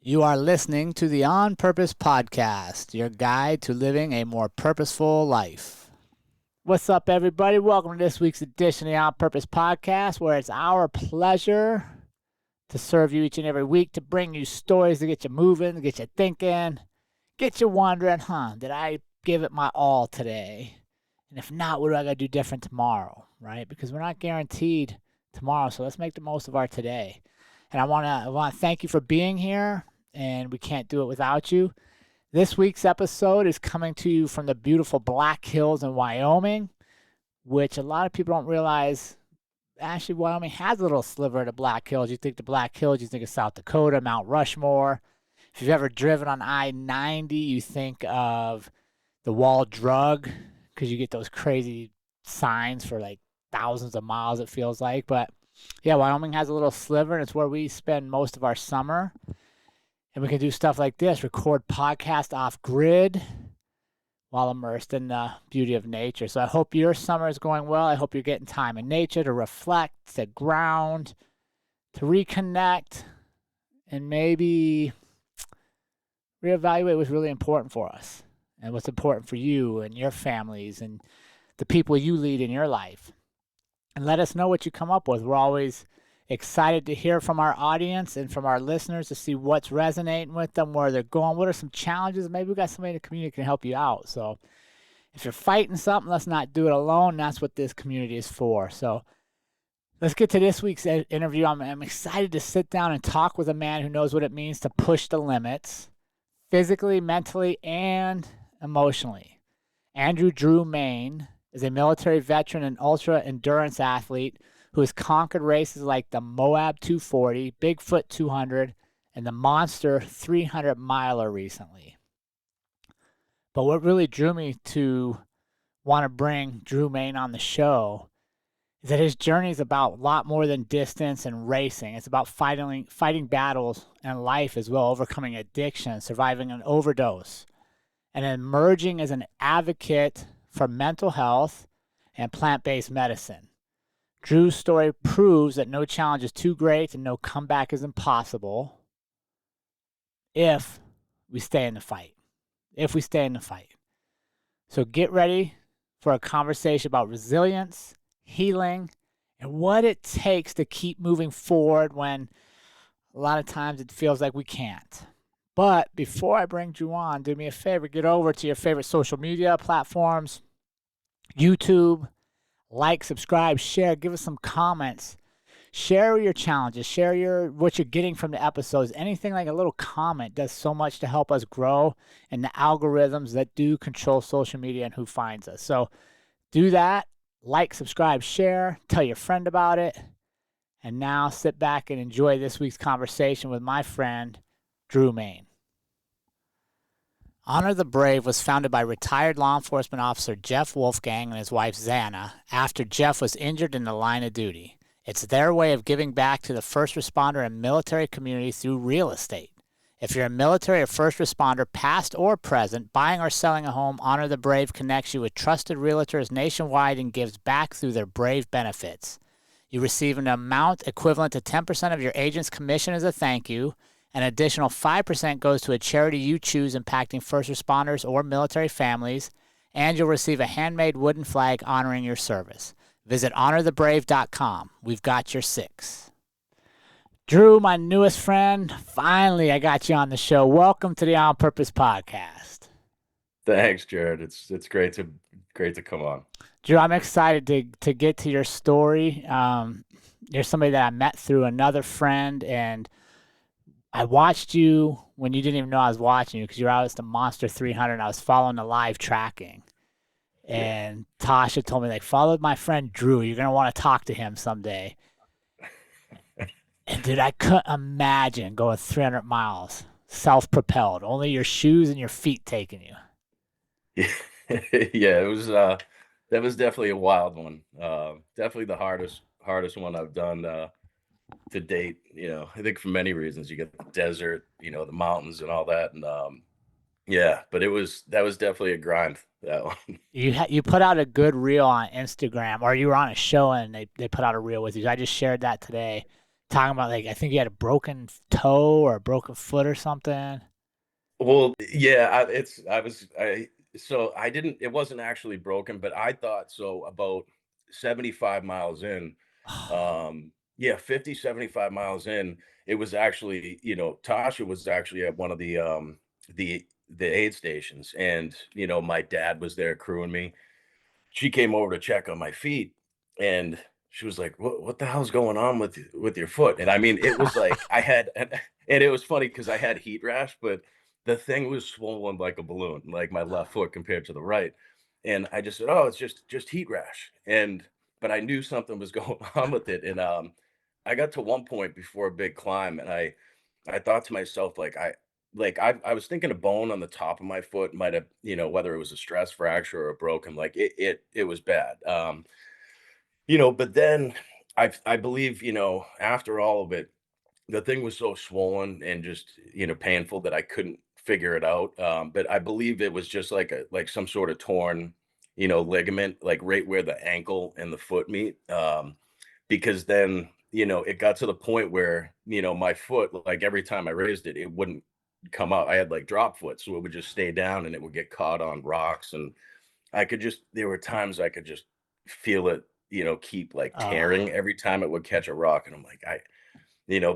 You are listening to the On Purpose Podcast, your guide to living a more purposeful life. What's up, everybody? Welcome to this week's edition of the On Purpose Podcast, where it's our pleasure to serve you each and every week, to bring you stories to get you moving, to get you thinking, get you wondering, did I give it my all today? And if not, what do I got to do different tomorrow, right? Because we're not guaranteed tomorrow, so let's make the most of our today. And I want to thank you for being here, and we can't do it without you. This week's episode is coming to you from the beautiful Black Hills in Wyoming, which a lot of people don't realize. Actually, Wyoming has a little sliver of the Black Hills. You think the Black Hills, you think of South Dakota, Mount Rushmore. If you've ever driven on I-90, you think of the Wall Drug, because you get those crazy signs for like thousands of miles, it feels like. But yeah, Wyoming has a little sliver, and it's where we spend most of our summer. And we can do stuff like this, record podcasts off-grid while immersed in the beauty of nature. So I hope your summer is going well. I hope you're getting time in nature to reflect, to ground, to reconnect, and maybe reevaluate what's really important for us and what's important for you and your families and the people you lead in your life. And let us know what you come up with. We're always excited to hear from our audience and from our listeners to see what's resonating with them, where they're going, what are some challenges. Maybe we've got somebody in the community that can help you out. So if you're fighting something, let's not do it alone. That's what this community is for. So let's get to this week's interview. I'm excited to sit down and talk with a man who knows what it means to push the limits, physically, mentally, and emotionally. Drew Mayne is a military veteran and ultra-endurance athlete who has conquered races like the Moab 240, Bigfoot 200, and the Monster 300-miler recently. But what really drew me to want to bring Drew Mayne on the show is that his journey is about a lot more than distance and racing. It's about fighting battles in life as well, overcoming addiction, surviving an overdose, and emerging as an advocate for mental health and plant-based medicine. Drew's story proves that no challenge is too great and no comeback is impossible if we stay in the fight. So get ready for a conversation about resilience, healing, and what it takes to keep moving forward when a lot of times it feels like we can't. But before I bring Drew on, do me a favor, get over to your favorite social media platforms, YouTube. Like, subscribe, share, give us some comments. Share your challenges. Share what you're getting from the episodes. Anything like a little comment does so much to help us grow and the algorithms that do control social media and who finds us. So do that. Like, subscribe, share, tell your friend about it. And now sit back and enjoy this week's conversation with my friend, Drew Mayne. Honor the Brave was founded by retired law enforcement officer Jeff Wolfgang and his wife Xana after Jeff was injured in the line of duty. It's their way of giving back to the first responder and military community through real estate. If you're a military or first responder, past or present, buying or selling a home, Honor the Brave connects you with trusted realtors nationwide and gives back through their Brave benefits. You receive an amount equivalent to 10% of your agent's commission as a thank you. An additional 5% goes to a charity you choose impacting first responders or military families, and you'll receive a handmade wooden flag honoring your service. Visit honorthebrave.com. We've got your six. Drew, my newest friend, finally I got you on the show. Welcome to the On Purpose Podcast. Thanks, Jerrod. It's great to come on. Drew, I'm excited to get to your story. You're somebody that I met through another friend, and I watched you when you didn't even know I was watching you because you were out at the Monster 300 and I was following the live tracking. And Tasha told me, follow my friend Drew. You're going to want to talk to him someday. And dude, I couldn't imagine going 300 miles self-propelled, only your shoes and your feet taking you. Yeah, that was definitely a wild one. Definitely the hardest one I've done to date. I think for many reasons. You get the desert, the mountains and all that, and but that was definitely a grind, that one. You put out a good reel on Instagram, or you were on a show and they put out a reel with you. I just shared that today. talking about like I think you had a broken toe or a broken foot or something. Well, yeah, so I didn't, it wasn't actually broken, but I thought so about 75 miles in. Yeah, 50, 75 miles in, it was actually, Tasha was actually at one of the aid stations, and my dad was there crewing me. She came over to check on my feet, and she was like, what the hell's going on with your foot? And I mean, it was like I had and it was funny because I had heat rash, but the thing was swollen like a balloon, like my left foot compared to the right. And I just said, "Oh, it's just heat rash." And but I knew something was going on with it. And I got to one point before a big climb, and I thought to myself, I was thinking a bone on the top of my foot might have, whether it was a stress fracture or a broken, like it was bad. But then I believe, after all of it, the thing was so swollen and just, painful that I couldn't figure it out. But I believe it was just like some sort of torn, ligament, like right where the ankle and the foot meet. Because then, it got to the point where, my foot, like every time I raised it, it wouldn't come up. I had like drop foot, so it would just stay down and it would get caught on rocks. And there were times I could just feel it, keep like Oh, tearing every time it would catch a rock. And I'm like,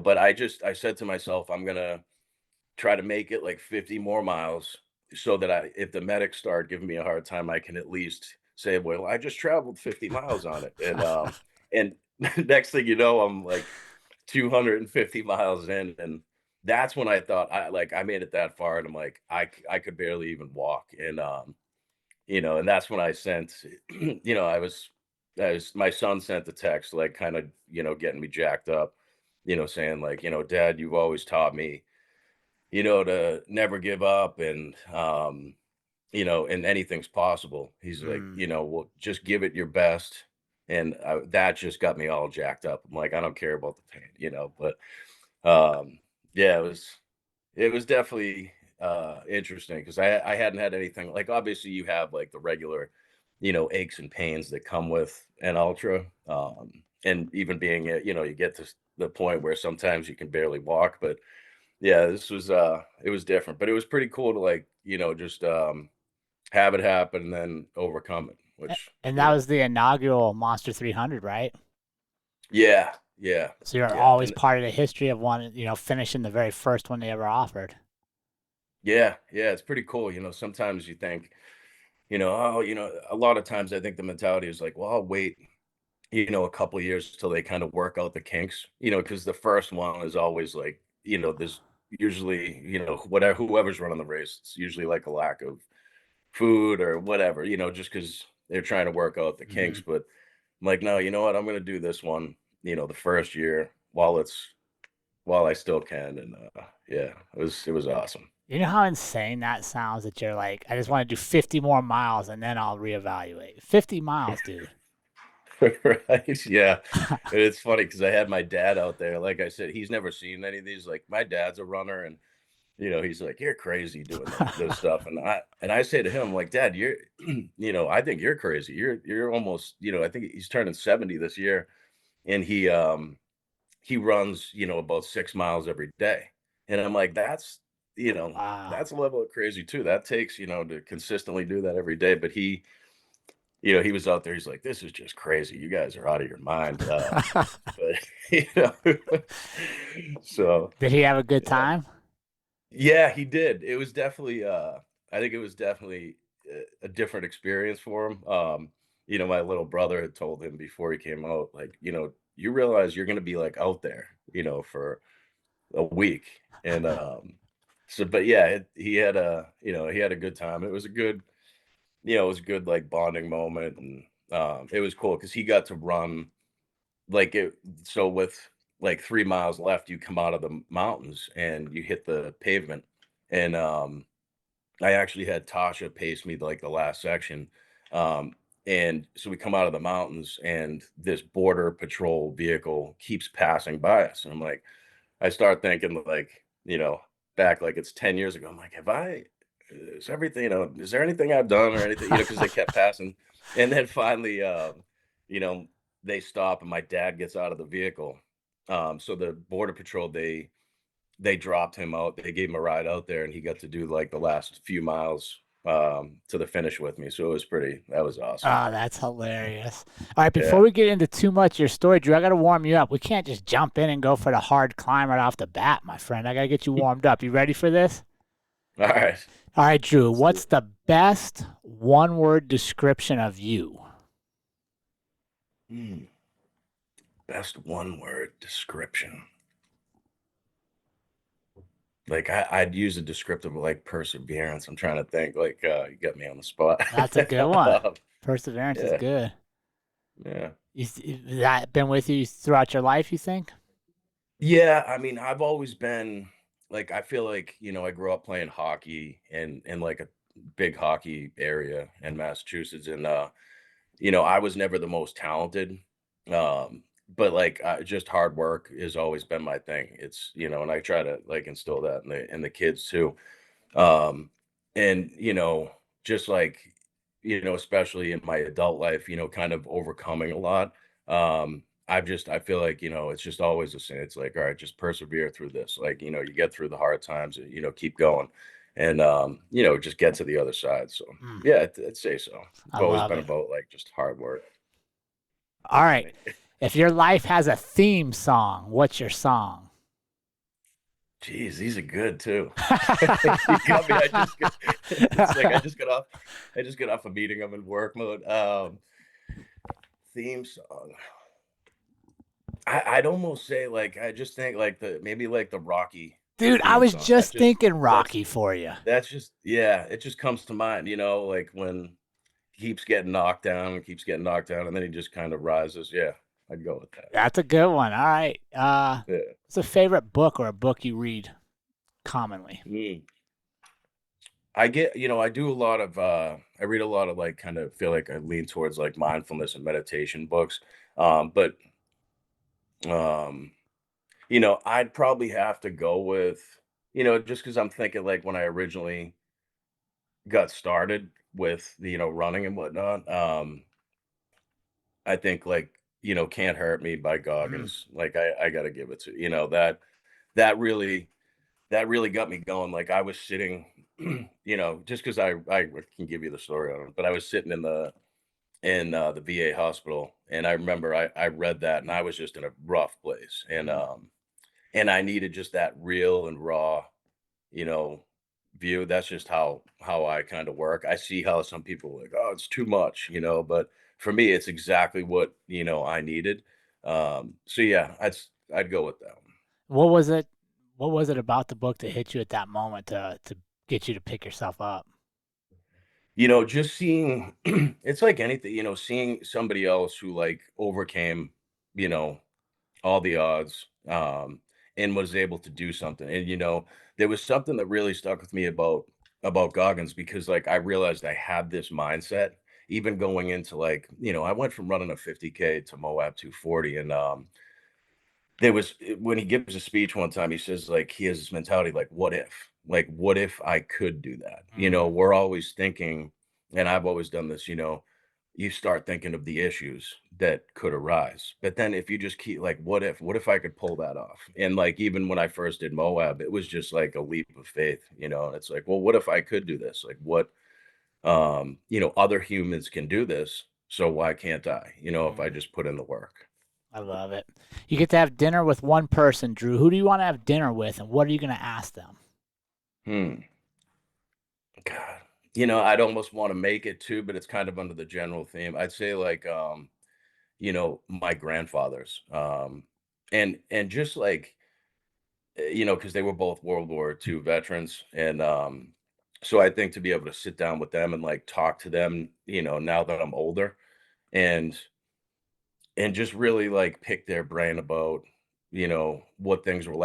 but I said to myself, I'm going to try to make it like 50 more miles so that if the medics start giving me a hard time, I can at least say, well, I just traveled 50 miles on it. And next thing you know, I'm like 250 miles in. And that's when I thought I made it that far. And I'm like, I could barely even walk. And that's when I sent, my son sent the text, like kind of, getting me jacked up, saying like, Dad, you've always taught me, to never give up, and anything's possible. He's like, mm. well, just give it your best. And that just got me all jacked up. I'm like, I don't care about the pain, but yeah, it was definitely interesting because I hadn't had anything like, obviously you have like the regular, aches and pains that come with an ultra. And even being you get to the point where sometimes you can barely walk, but yeah, this was it was different, but it was pretty cool to like, just have it happen and then overcome it, which, And that was the inaugural Monster 300, right? yeah, yeah, So you're yeah. always And part of the history of one, finishing the very first one they ever offered. yeah, yeah, it's pretty cool. Sometimes you think, oh, a lot of times I think the mentality is like, well, I'll wait, a couple of years till they kind of work out the kinks, because the first one is always like, there's usually, whatever, whoever's running the race, it's usually like a lack of food or whatever, just because they're trying to work out the kinks. Hmm. But I'm like, no, you know what? I'm going to do this one, the first year while I still can. And yeah, it was awesome. You know how insane that sounds that you're like, I just want to do 50 more miles and then I'll reevaluate. 50 miles, dude. Right? Yeah. And it's funny because I had my dad out there. Like I said, he's never seen any of these. Like my dad's a runner, and he's like, "You're crazy doing this stuff." And I say to him, like, "Dad, you're, I think you're crazy. You're almost, I think he's turning 70 this year, and he runs, about 6 miles every day." And I'm like, you know, Wow. that's a level of crazy too. That takes, to consistently do that every day. But he was out there. He's like, "This is just crazy. You guys are out of your mind." But you know, so Did he have a good yeah, time? yeah, he did. It was definitely. I think it was definitely a different experience for him. My little brother had told him before he came out, like, you realize you're going to be like out there, for a week, and so, but yeah, he had a good time. It was a good, it was a good like bonding moment, and it was cool because he got to run like it. So with like 3 miles left, you come out of the mountains and you hit the pavement, and I actually had Tasha pace me like the last section. Um, and so we come out of the mountains and this border patrol vehicle keeps passing by us. And I'm like, I start thinking like, back like it's 10 years ago. I'm like, is everything, is there anything I've done or anything, because they kept passing. And then finally, you know, they stop and my dad gets out of the vehicle So the border patrol, they dropped him out. They gave him a ride out there, and he got to do like the last few miles to the finish with me. So it was pretty. That was awesome. Oh, that's hilarious. All right, before Yeah. we get into too much of your story, Drew, I got to warm you up. We can't just jump in and go for the hard climb right off the bat, my friend. I got to get you warmed up. You ready for this? All right. All right, Drew, Let's do what's it. the best one word description of you? Hmm. Best one word description. Like I'd use a descriptive like perseverance. I'm trying to think. Like you got me on the spot. That's a good one. Um, Perseverance is yeah, good. yeah, That been with you throughout your life, you think? yeah. I mean, I've always been like I feel like I grew up playing hockey in like a big hockey area in Massachusetts, and I was never the most talented, but like just hard work has always been my thing. It's and I try to like instill that in the kids too. Um, and just like especially in my adult life, kind of overcoming a lot. I feel like it's just always the same. It's like, all right, just persevere through this. Like you get through the hard times, and keep going, and just get to the other side. So Mm, yeah, I'd say so. It's I always love been it. about like just hard work, All right. definitely. If your life has a theme song, what's your song? Jeez, these are good too. You got me. It's like I just got off a meeting. I'm in work mode. Theme song. I'd almost say like I just think like the maybe like the Rocky Dude, I theme was song. just thinking That's Rocky for you. that's just yeah, it just comes to mind, like when he keeps getting knocked down and keeps getting knocked down and then he just kind of rises. Yeah, I'd go with that. That's a good one. All right. Yeah. What's a favorite book or a book you read commonly? Mm. I get, I do a lot of I read a lot of like kind of feel like I lean towards like mindfulness and meditation books. But um I'd probably have to go with, just because I'm thinking like when I originally got started with running and whatnot. I think like Can't Hurt Me by Mm. Goggins. Like I got to give it to that really got me going. Like I was sitting, just because I can give you the story on it, but I was sitting in the VA hospital, and I remember I read that, and I was just in a rough place, Mm. and I needed just that real and raw, you know, view. That's just how I kind of work. I see how some people are like, oh, it's too much, but for me, it's exactly what I needed. So yeah, I'd go with that one. What was it? What was it about the book that hit you at that moment to get you to pick yourself up? Just seeing it's like anything, seeing somebody else who like overcame, you know, all the odds, and was able to do something. And there was something that really stuck with me about Goggins because like I realized I had this mindset even going into like, I went from running a 50K to Moab 240 and there was when he gives a speech one time, he says like he has this mentality like, what if? Like, what if I could do that? Mm. We're always thinking, and I've always done this, you start thinking of the issues that could arise. But then if you just keep like, what if I could pull that off? And like even when I first did Moab, it was just like a leap of faith, and it's like, well, what if I could do this? Like what other humans can do this, so why can't I? If I Mm. just put in the work. I love it. You get to have dinner with one person, Drew. Who do you want to have dinner with, and what are you going to ask them? Hmm. God, I'd almost want to make it too, but it's kind of under the general theme. I'd say like my grandfathers. And just like because they were both World War II veterans. And so I think to be able to sit down with them and like talk to them, now that I'm older and just really like pick their brain about what things were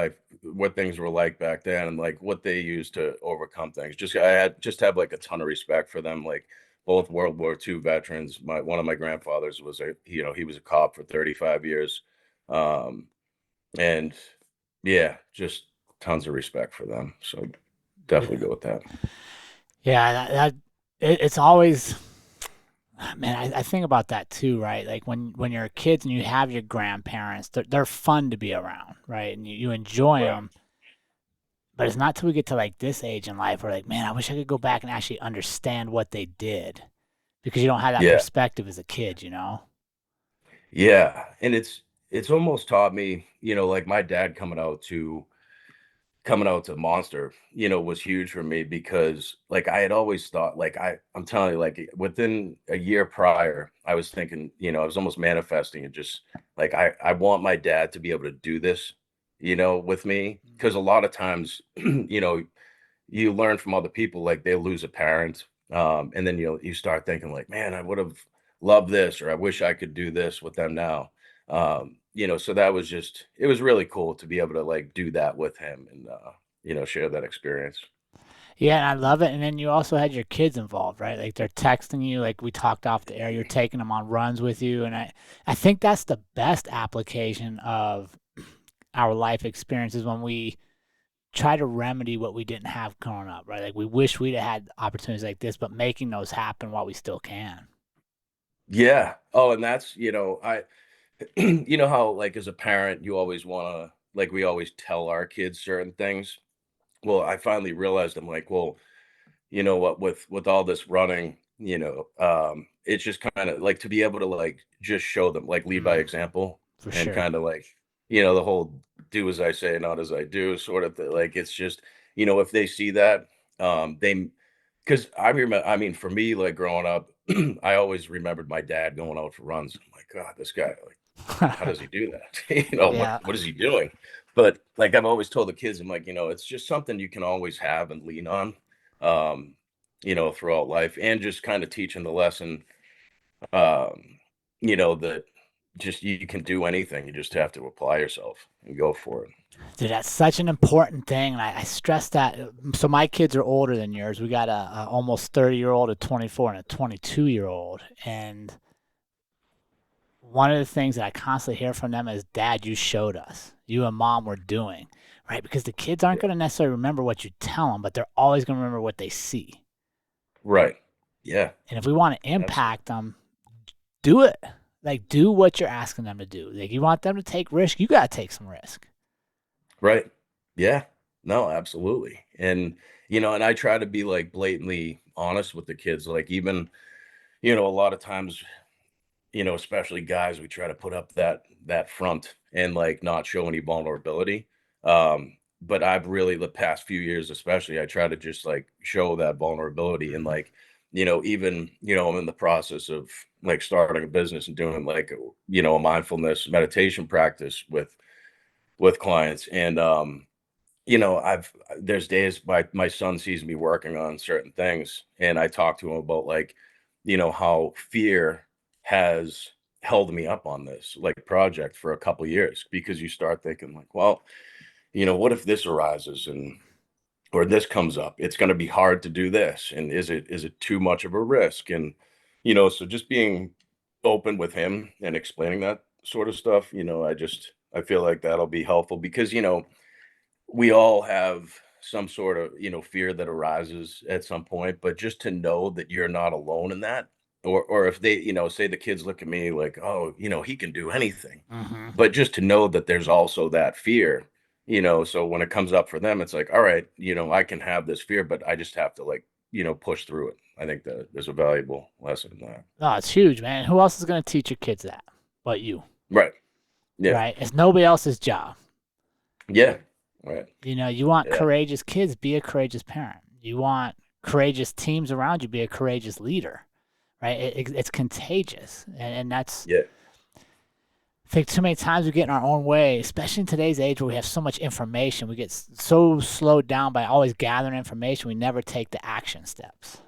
like back then and like what they used to overcome things. Just have like a ton of respect for them, like both World War II veterans. My One of my grandfathers was he was a cop for 35 years. um and yeah, just tons of respect for them, so definitely Yeah, go with that. yeah. It's always Man, I think about that too, right? Like when you're kids and you have your grandparents, they're fun to be around, right? And you enjoy Right. them. But it's not till we get to like this age in life where like, man, I wish I could go back and actually understand what they did because you don't have that Yeah. perspective as a kid, you know? Yeah. And it's almost taught me, like my dad coming out to Monster, was huge for me because like I had always thought like I'm telling you, like within a year prior, I was thinking, I was almost manifesting it just like I want my dad to be able to do this, with me. Cause a lot of times, you learn from other people, like they lose a parent. And then you start thinking like, man, I would have loved this, or I wish I could do this with them now. So that was just it was really cool to be able to like do that with him and share that experience. Yeah, and I love it. And then you also had your kids involved, right? Like they're texting you, like we talked off the air, you're taking them on runs with you. And I think that's the best application of our life experiences when we try to remedy what we didn't have growing up, right? Like we wish we'd have had opportunities like this, but making those happen while we still can. Yeah. Oh, and that's, I you know how like as a parent you always want to like we always tell our kids certain things. Well, I finally realized I'm like, well, you know what, with all this running, it's just kind of like to be able to like just show them, like lead by Mm, example, for and sure. kind of like, the whole do as I say, not as I do sort of thing. Like it's just, if they see that, they because I remember, I mean, for me, like growing up, I always remembered my dad going out for runs. I'm like, God, this guy, like, how does he do that? What Yeah. what is he doing? But like I've always told the kids, I'm like, it's just something you can always have and lean on, um, throughout life, and just kind of teaching the lesson, um, that just you can do anything. You just have to apply yourself and go for it. Dude, that's such an important thing. And I stress that. So my kids are older than yours. We got a almost 30-year-old, a 24, and a 22-year-old. And one of the things that I constantly hear from them is, Dad, you showed us. You and Mom were doing, right? Because the kids aren't Yeah. going to necessarily remember what you tell them, but they're always going to remember what they see. Right. Yeah. And if we want to Absolutely. impact them, do it. Like, do what you're asking them to do. Like, you want them to take risk, you got to take some risk. Right. Yeah. No, absolutely. And I try to be like blatantly honest with the kids. Like even, a lot of times, especially guys, we try to put up that front and like not show any vulnerability. But I've really the past few years, especially, I try to just like show that vulnerability and Mm-hmm. like, even, I'm in the process of like starting a business and doing like, a mindfulness meditation practice with clients. And I've there's days my son sees me working on certain things, and I talk to him about like, how fear has held me up on this like project for a couple years, because you start thinking like, well, what if this arises and or this comes up? It's going to be hard to do this, and is it too much of a risk? And so just being open with him and explaining that sort of stuff, I feel like that'll be helpful because we all have some sort of fear that arises at some point, but just to know that you're not alone in that, or if they say the kids look at me like, oh, he can do anything, Mm-hmm. but just to know that there's also that fear, so when it comes up for them, it's like, all right, I can have this fear, but I just have to like push through it. I think that there's a valuable lesson in that. Oh, it's huge, man. Who else is going to teach your kids that but you, Right. Yeah. right? It's nobody else's job. Yeah. Right. You want Yeah. courageous kids, be a courageous parent. You want courageous teams around you, be a courageous leader, right? It's contagious. And that's, Yeah. I think too many times we get in our own way, especially in today's age where we have so much information. We get so slowed down by always gathering information, we never take the action steps.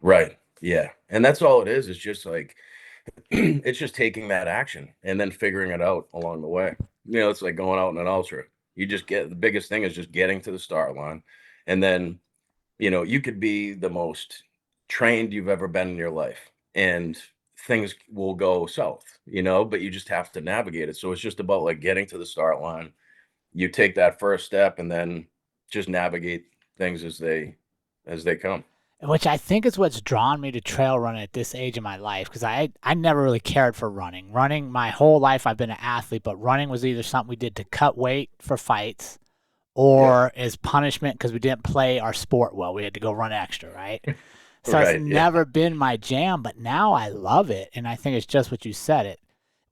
Right. Yeah. And that's all it is. It's just like, it's just taking that action and then figuring it out along the way. It's like going out in an ultra. You just get the biggest thing is just getting to the start line. And then, you could be the most trained you've ever been in your life, and things will go south, but you just have to navigate it. So it's just about like getting to the start line. You take that first step and then just navigate things as they come. which I think is what's drawn me to trail running at this age of my life because I never really cared for running. Running my whole life, I've been an athlete, but running was either something we did to cut weight for fights Yeah. or as punishment because we didn't play our sport well. We had to go run extra, right? So it's Right. Yeah. never been my jam, but now I love it. And I think it's just what you said.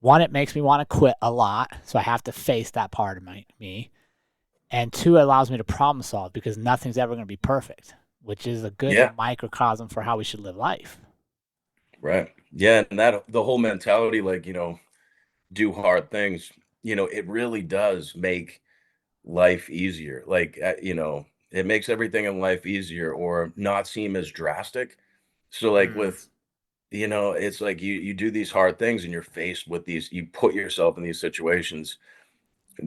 One, it makes me want to quit a lot. So I have to face that part of me. And two, it allows me to problem solve because nothing's ever going to be perfect, which is a good Yeah. microcosm for how we should live life. Right. Yeah. And that the whole mentality, like, do hard things, it really does make life easier. Like, it makes everything in life easier or not seem as drastic. So like Mm, with, it's like you do these hard things and you're faced with these, you put yourself in these situations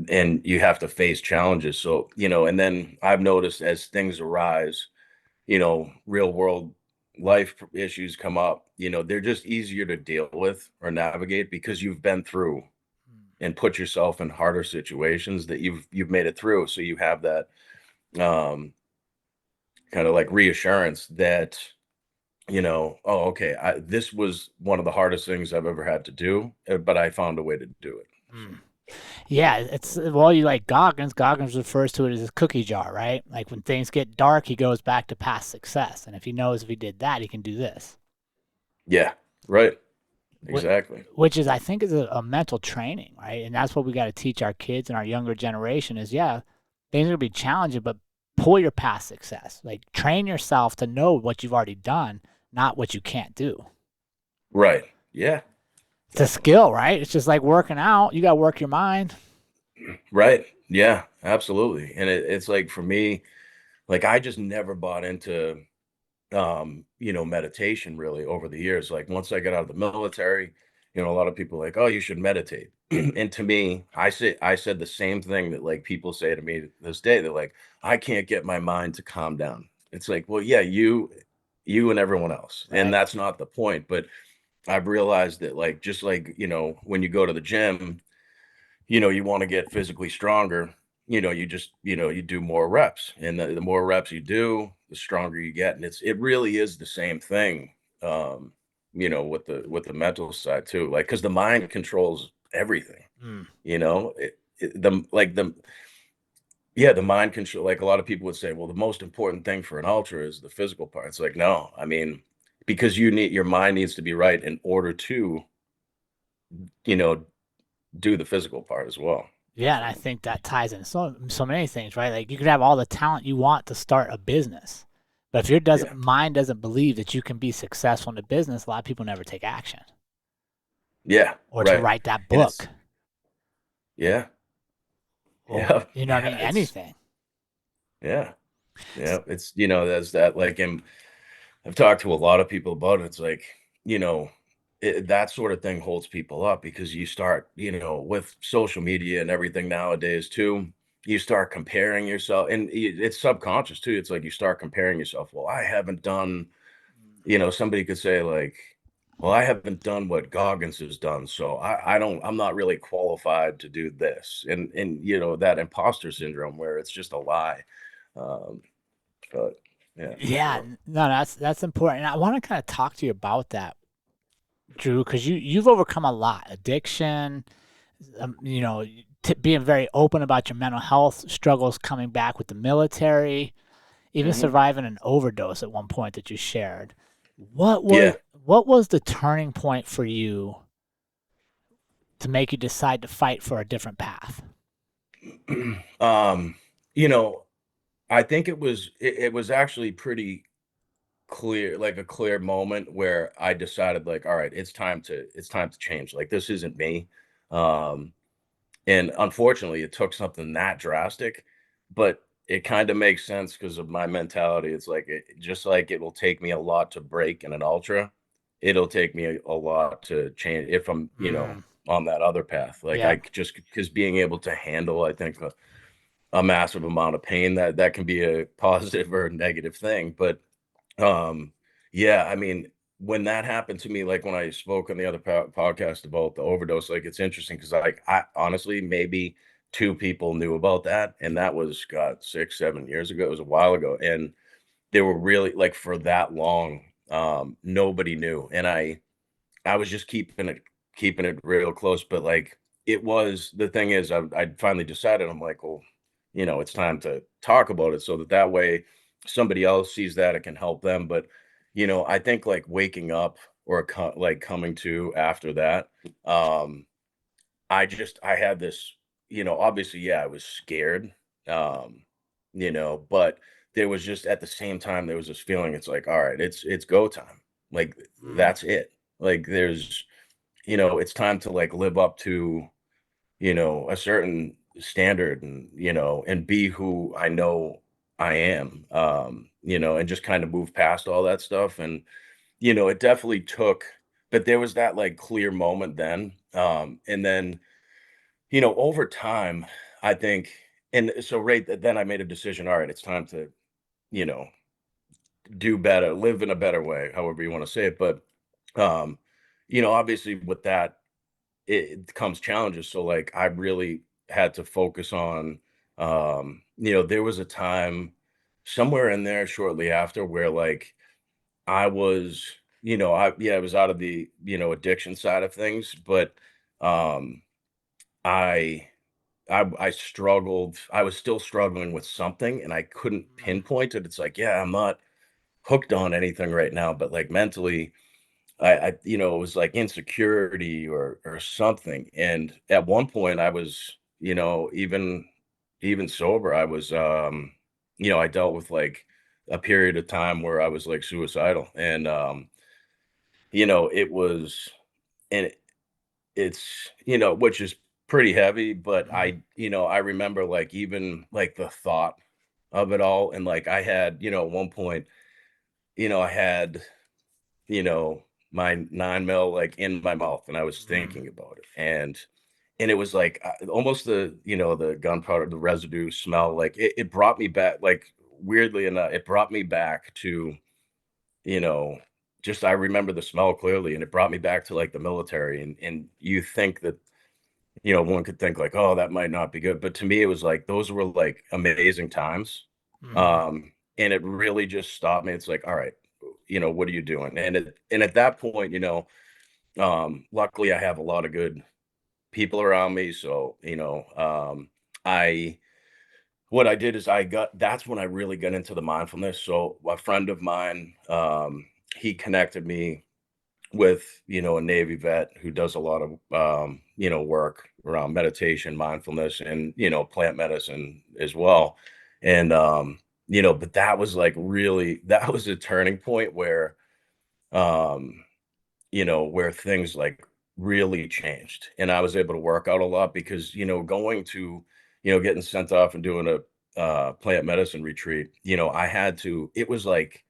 and you have to face challenges. So, and then I've noticed as things arise, real world life issues come up, they're just easier to deal with or navigate because you've been through mm. and put yourself in harder situations that you've made it through. So you have that um kind of like reassurance that, oh, okay, this was one of the hardest things I've ever had to do, but I found a way to do it. So, Mm. Yeah, it's well, you like Goggins. Goggins refers to it as a cookie jar, right? Like when things get dark, he goes back to past success, and if he knows if he did that, he can do this. yeah, right. Wh- Exactly. Which is, I think, is a mental training, right? And that's what we got to teach our kids and our younger generation. Is yeah, things are gonna be challenging, but pull your past success. Like train yourself to know what you've already done, not what you can't do. Right. Yeah, It's a definitely. skill, right? It's just like working out. You got to work your mind. Right. Yeah, absolutely. And it's like for me, like I just never bought into meditation really over the years. Like once I got out of the military, a lot of people are like, oh, you should meditate. And to me, I said the same thing that like people say to me this day. They're like, I can't get my mind to calm down. It's like, well, yeah, you and everyone else. And Right. that's not the point. But I've realized that like just like, when you go to the gym, you want to get physically stronger, you just, you do more reps. And the more reps you do, the stronger you get. And it really is the same thing, um, with the mental side too. Like, because the mind controls everything, Mm. yeah, the mind control, like a lot of people would say, well, the most important thing for an ultra is the physical part. It's like, no, I mean, because your mind needs to be right in order to, you know, do the physical part as well. Yeah, and I So, think that ties in so many things, right? Like you could have all the talent you want to start a business, but if your doesn't yeah. mind doesn't believe that you can be successful in a business, a lot of people never take action Yeah, or to right. write that And it's book yeah, or yeah, you know what I yeah, mean, it's anything. yeah, yeah. It's there's that like I've talked to a lot of people about it. It's like, you know, that sort of thing holds people up because you start, with social media and everything nowadays too, you start comparing yourself and it's subconscious too. It's like you start comparing yourself. Well, I haven't done, somebody could say like, well, I haven't done what Goggins has done, so I'm not really qualified to do this. And that imposter syndrome where it's just a lie. Um, but yeah, Yeah, so no, that's important. And I want to kind of talk to you about that, Drew, because you've overcome a lot, addiction, you know, being very open about your mental health struggles, coming back with the military, even hmm surviving an overdose at one point that you shared. What was yeah. what was the turning point for you to make you decide to fight for a different path? um, you know, I think it was actually pretty clear, like a clear moment where I decided like, all right, it's time to change. Like this isn't me. Um, and unfortunately, it took something that drastic, but it kind of makes sense because of my mentality. It's like just like it will take me a lot to break in an ultra, it'll take me a lot to change if I'm, Mm, on that other path. Like yeah, I just because being able to handle, I think a massive amount of pain that can be a positive or a negative thing. But um, yeah, I mean, when that happened to me, like when I spoke on the other podcast about the overdose, like it's interesting because I honestly maybe two people knew about that, and that was God 6, 7 years ago. It was a while ago, and they were really like for that long, nobody knew. And I was just keeping it real close, but like it was the thing is I finally decided I'm like, well, it's time to talk about it so that way somebody else sees that it can help them. But I think like waking up or like coming to after that, um, I had this, obviously, yeah, I was scared, um, but there was just at the same time there was this feeling. It's like, all right, it's go time. Like Mm. that's it. Like there's it's time to like live up to, a certain standard and, and be who I know I am, and just kind of move past all that stuff. And, it definitely took, but there was that like clear moment then. And then, over time, I think, and so then I made a decision. All right, it's time to, you know, do better, live in a better way, however you want to say it. But, um, obviously with that, it comes challenges. So like I really had to focus on there was a time somewhere in there shortly after where like I was, I was out of the, addiction side of things, but um I I struggled. I was still struggling with something and I couldn't Mm. pinpoint it. It's like, yeah, I'm not hooked on anything right now, but like mentally it was like insecurity or something. And at one point I was, even sober, I was I dealt with like a period of time where I was like suicidal. And it was and it's, which is pretty heavy, but Mm. I remember like even like the thought of it all. And like I had, at one point, I had you know, my 9 mil, like, in my mouth, and I was Mm. thinking about it, and it was, like, almost the gunpowder, the residue smell, like, it brought me back, like, weirdly enough, it brought me back to, you know, just I remember the smell clearly, and it brought me back to, like, the military, and you think that, one could think, like, "Oh, that might not be good," but to me, it was, like, those were, like, amazing times, Mm. and it really just stopped me. It's like, "Alright, what are you doing?" And at that point, luckily I have a lot of good people around me. So, I what I did is that's when I really got into the mindfulness. So a friend of mine, he connected me with, a Navy vet who does a lot of work around meditation, mindfulness, and, plant medicine as well. And but that was like really that was a turning point um where things like really changed. And I was able to work out a lot because, going to, getting sent off and doing a plant medicine retreat, it was like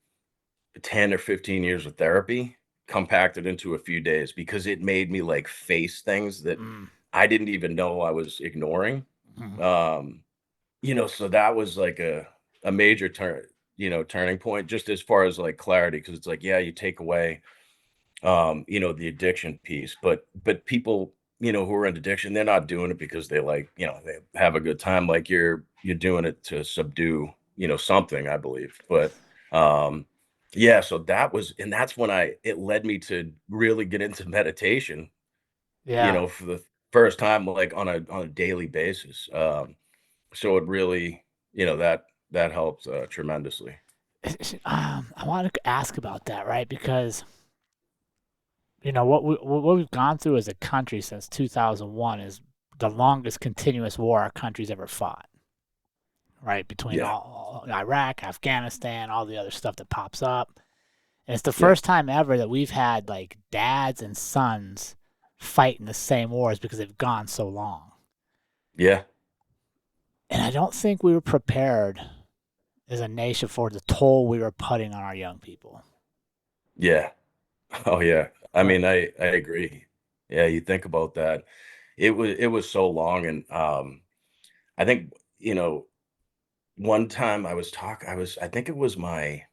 10 or 15 years of therapy compacted into a few days because it made me like face things that Mm. I didn't even know I was ignoring. Mm. Um, so that was like a major turning point just as far as like clarity, because it's like, yeah, you take away the addiction piece, but people, who are in addiction, they're not doing it because they like, they have a good time. Like you're doing it to subdue, something, I believe. But yeah, so that's when it led me to really get into meditation, Yeah. for the first time, like on a daily basis. So it really, that helped tremendously. I want to ask about that, right? Because what we've gone through as a country since 2001 is the longest continuous war our country's ever fought, right? Between Yeah, all Iraq, Afghanistan, all the other stuff that pops up. And it's the yeah, first time ever that we've had like dads and sons fighting the same wars because they've gone so long. yeah, And I don't think we were prepared as a nation for the toll we were putting on our young people. yeah. Oh yeah. I Right. mean, I agree. Yeah, you think about that. It was so long. And I think, one time I think it was my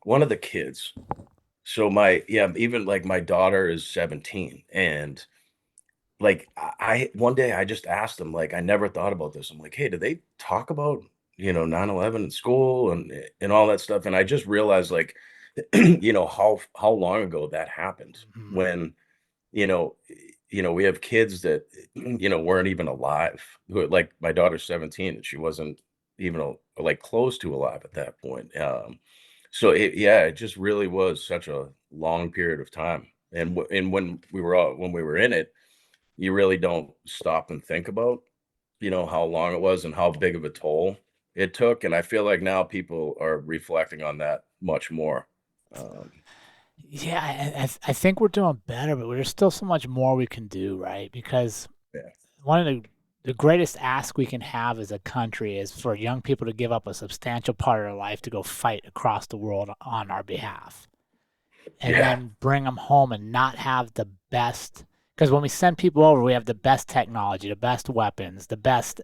one of the kids. So even like my daughter is 17, and like one day I just asked them, like, I never thought about this. I'm like, "Hey, do they talk about 9/11 in school and all that stuff. And I just realized like, how long ago that happened Mhm. when, you know, we have kids that, weren't even alive. Like my daughter's 17 and she wasn't even like close to alive at that point. So it just really was such a long period of time. And when we were in it, you really don't stop and think about, how long it was and how big of a toll it took. And I feel like now people are reflecting on that much more. Um, Yeah, I think we're doing better, but there's still so much more we can do, right? Because yeah, one of the greatest asks we can have as a country is for young people to give up a substantial part of their life to go fight across the world on our behalf, and yeah, then bring them home and not have the best. Because when we send people over, we have the best technology, the best weapons, the best.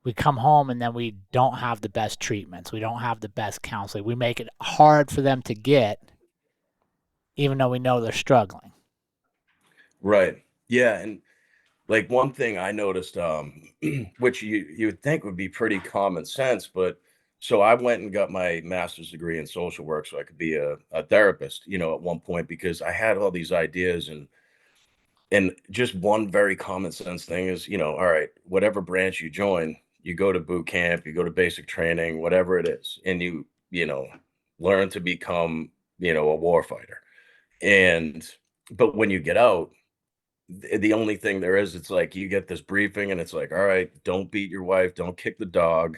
We come home and then we don't have the best treatments. We don't have the best counseling. We make it hard for them to get, even though we know they're struggling. right. Yeah, and like one thing I noticed, which you would think would be pretty common sense, but so I went and got my master's degree in social work so I could be a therapist, at one point because I had all these ideas and just one very common sense thing is, all right, whatever branch you join, you go to boot camp, you go to basic training, whatever it is, and you learn to become, a war fighter. And but when you get out, the only thing there is, it's like you get this briefing and it's like, all right, don't beat your wife, don't kick the dog.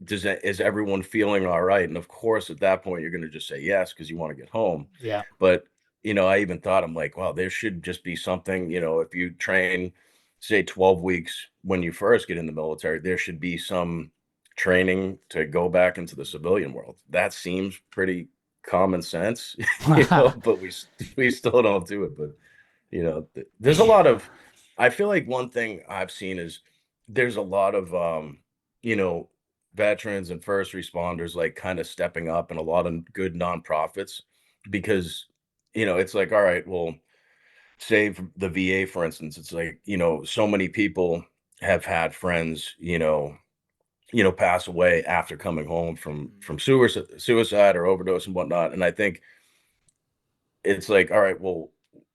Is everyone feeling all right? And of course, at that point, you're going to just say yes because you want to get home. Yeah. But I even thought I'm like, wow, there should just be something. If you train, say 12 weeks when you first get in the military, there should be some training to go back into the civilian world. That seems pretty common sense, but we still don't do it. But there's a lot Yeah. of I feel like one thing I've seen is there's a lot of you know, veterans and first responders like kind of stepping up and a lot of good nonprofits because it's like, all right, well, say the VA, for instance, it's like, so many people have had friends, pass away after coming home from Mhm. suicide or overdose and whatnot. And I think it's like, all right, well,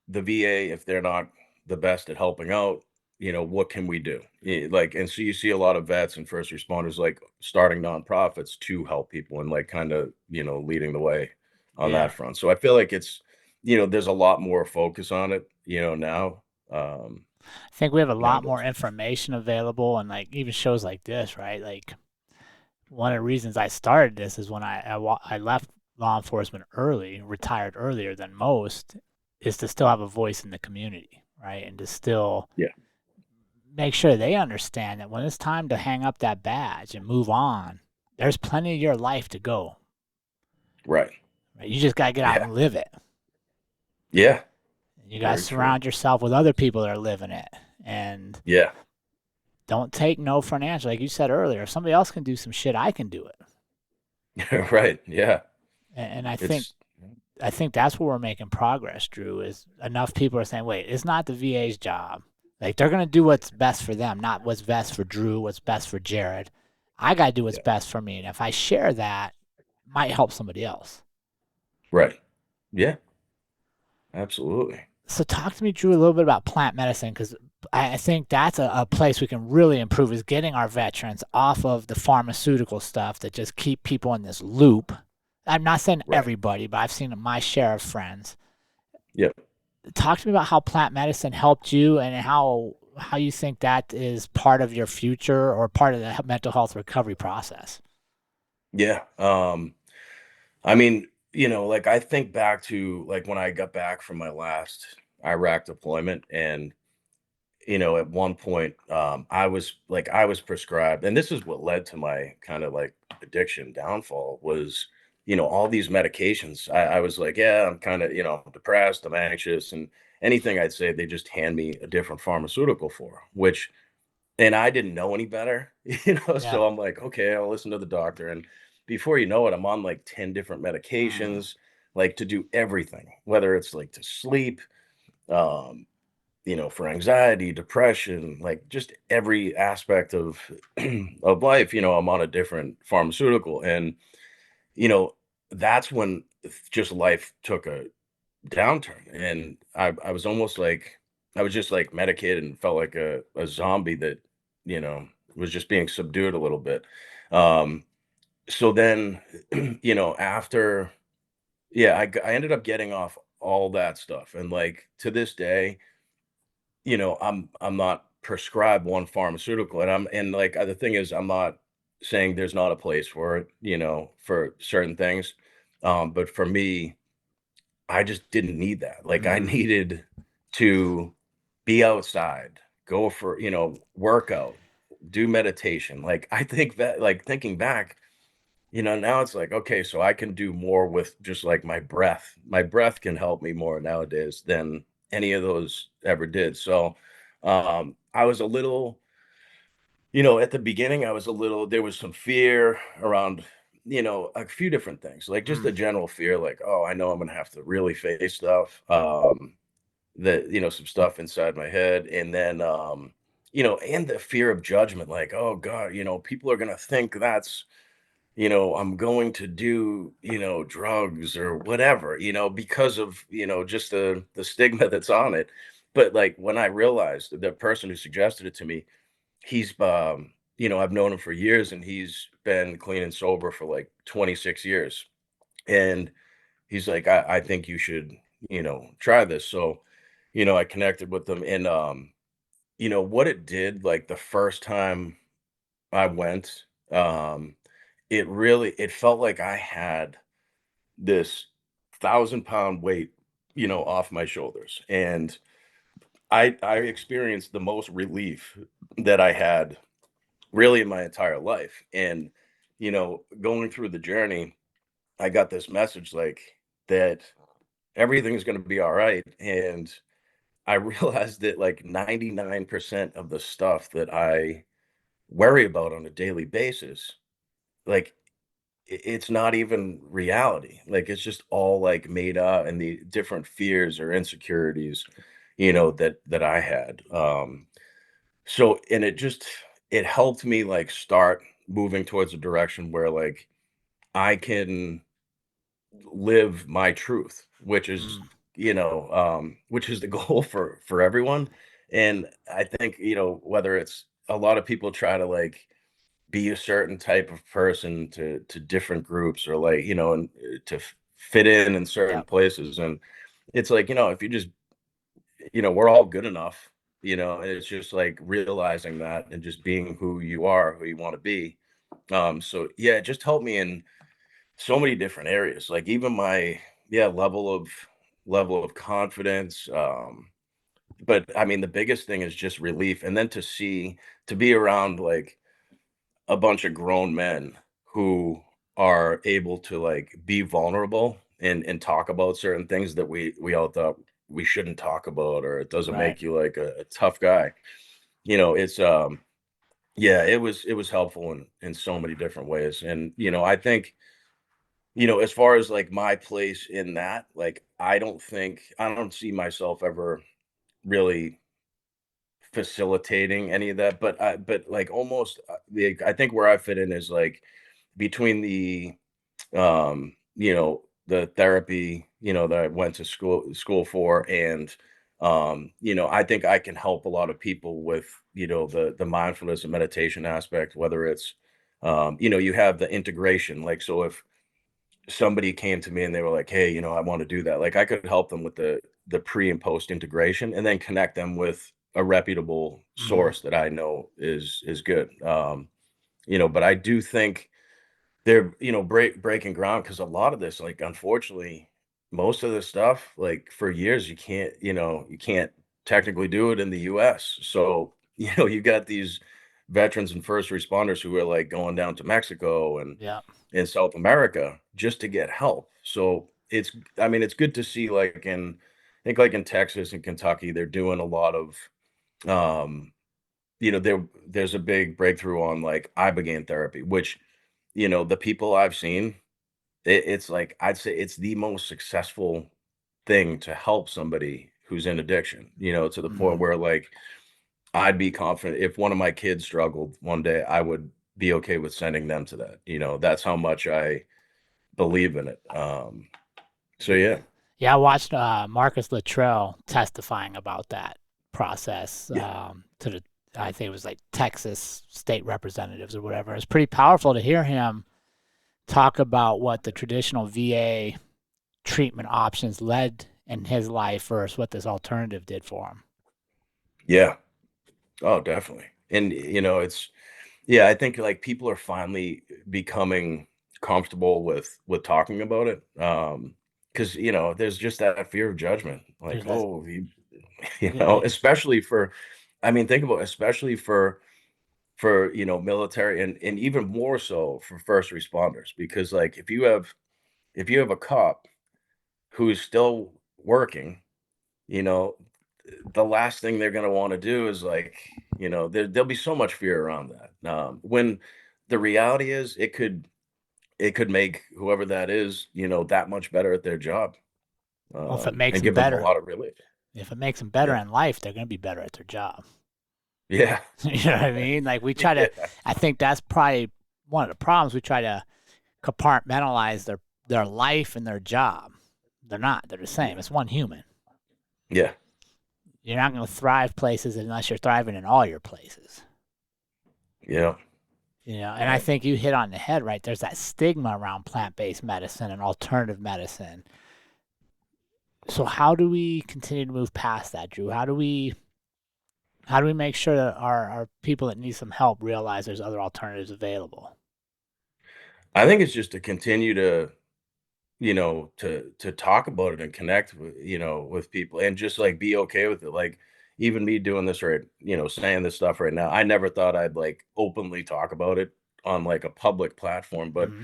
the VA, if they're not the best at helping out, what can we do? Like, and so you see a lot of vets and first responders like starting nonprofits to help people and like kind of, leading the way on Yeah. that front. So I feel like it's, there's a lot more focus on it, now. Um, I think we have a lot and more information available and like even shows like this, right? Like one of the reasons I started this is when I left law enforcement early, retired earlier than most, is to still have a voice in the community, right? And to still yeah, make sure they understand that when it's time to hang up that badge and move on, there's plenty of your life to go. right. Right? You just got to get out Yeah. and live it. Yeah. You got to Very true. surround yourself with other people that are living it. And Yeah. don't take no for an answer. Like you said earlier, if somebody else can do some shit, I can do it. Right. Yeah. And It's I think that's where we're making progress, Drew, is enough people are saying, wait, it's not the VA's job. Like they're gonna do what's best for them, not what's best for Drew, what's best for Jerrod. I gotta do what's yeah. best for me. And if I share that, it might help somebody else. Right. Yeah. Absolutely. So talk to me, Drew, a little bit about plant medicine, because I think that's a place we can really improve is getting our veterans off of the pharmaceutical stuff that just keep people in this loop. I'm not saying Right. everybody, but I've seen my share of friends. Yep. Talk to me about how plant medicine helped you and how you think that is part of your future or part of the mental health recovery process. Yeah. I mean, like I think back to like when I got back from my last Iraq deployment and at one point I was prescribed and this is what led to my kind of like addiction downfall was, all these medications. I was like, yeah, I'm kind of, depressed, I'm anxious, and anything I'd say they just hand me a different pharmaceutical for, which and I didn't know any better, Yeah. so I'm like, "Okay, I'll listen to the doctor," and before you know it, I'm on, like, 10 different Mm. medications, like, to do everything, whether it's, like, to sleep, um, for anxiety, depression, like just every aspect of of life. I'm on a different pharmaceutical, and you know, that's when just life took a downturn, and I was almost like I was just like medicated and felt like a zombie that you know was just being subdued a little bit. Um, so then, after I ended up getting off all that stuff, and like to this day, I'm not prescribed one pharmaceutical, and like the thing is, I'm not saying there's not a place for it, for certain things, but for me, I just didn't need that. Like I Mm, needed to be outside, go for, workout, do meditation. Like I think that like thinking back, now it's like, okay, so I can do more with just like my breath. My breath can help me more nowadays than any of those ever did. So I was a little, at the beginning, there was some fear around, a few different things, like just mm, the general fear, like, oh, I know I'm gonna have to really face stuff. That, some stuff inside my head. And then and the fear of judgment, like, oh God, people are gonna think that's I'm going to do, drugs or whatever, because of, just the stigma that's on it. But like when I realized the person who suggested it to me, he's I've known him for years, and he's been clean and sober for like 26 years. And he's like, I think you should, try this. So, I connected with them, and what it did, like the first time I went, it felt like I had this 1,000-pound weight, off my shoulders. And I experienced the most relief that I had really in my entire life. And, going through the journey, I got this message like that everything's going to be all right. And I realized that like 99% of the stuff that I worry about on a daily basis, like it's not even reality. Like it's just all like made up, and the different fears or insecurities, that I had. So and it helped me like start moving towards a direction where like I can live my truth, mm. which is the goal for everyone. And I think, whether it's a lot of people try to like be a certain type of person to different groups, or like, and to fit in certain Yep. places. And it's like, if you just, we're all good enough, and it's just like realizing that and just being who you are, who you want to be. So yeah, it just helped me in so many different areas, like even my level of confidence. But I mean, the biggest thing is just relief, and then to be around like a bunch of grown men who are able to like be vulnerable and talk about certain things that we all thought we shouldn't talk about, or it doesn't Right. make you like a tough guy. It's yeah, it was helpful in so many different ways. And I think, as far as like my place in that, like I don't see myself ever really facilitating any of that. But like almost I think where I fit in is like between the therapy, that I went to school for, and I think I can help a lot of people with, the mindfulness and meditation aspect, whether it's you have the integration. Like, so if somebody came to me and they were like, hey, I want to do that, like I could help them with the pre and post integration, and then connect them with a reputable Hmm. source that I know is good. But I do think they're, breaking ground, because a lot of this, like, unfortunately, most of this stuff, like, for years, you can't technically do it in the US. So, you got these veterans and first responders who are, like, going down to Mexico and Yeah. in South America just to get help. So, I mean, it's good to see, like, I think, like, in Texas and Kentucky, they're doing a lot of, um, there's a big breakthrough on, like, ibogaine therapy, which, the people I've seen, it's like I'd say it's the most successful thing to help somebody who's in addiction, to the point Mhm. where like I'd be confident if one of my kids struggled one day, I would be okay with sending them to that. That's how much I believe in it. So yeah, Yeah, I watched Marcus Luttrell testifying about that process yeah, to the, I think it was like Texas state representatives or whatever. It's pretty powerful to hear him talk about what the traditional VA treatment options led in his life versus what this alternative did for him. yeah. Oh, definitely. And it's yeah, I think like people are finally becoming comfortable with talking about it. Because there's just that fear of judgment. Like, There's less, oh, yeah, especially for, I mean, think about especially for military and even more so for first responders. Because like if you have a cop who's still working, you know, the last thing they're gonna wanna do is like, there'll be so much fear around that. When the reality is it could make whoever that is, that much better at their job, well, if it makes and them give them a better, lot of relief. if it makes them better Yeah. in life, they're going to be better at their job. Yeah. You know what I mean? Like we try to, Yeah. I think that's probably one of the problems. We try to compartmentalize their life and their job. They're not. They're the same. Yeah. It's one human. Yeah. You're not going to thrive places unless you're thriving in all your places. Yeah. And I Yeah. think you hit on the head, right? There's that stigma around plant-based medicine and alternative medicine. So how do we continue to move past that, Drew? How do we make sure that our people that need some help realize there's other alternatives available? I think it's just to continue to talk about it and connect with people and just like be okay with it. Like even me doing this right, saying this stuff right now, I never thought I'd like openly talk about it on like a public platform, but Mm-hmm.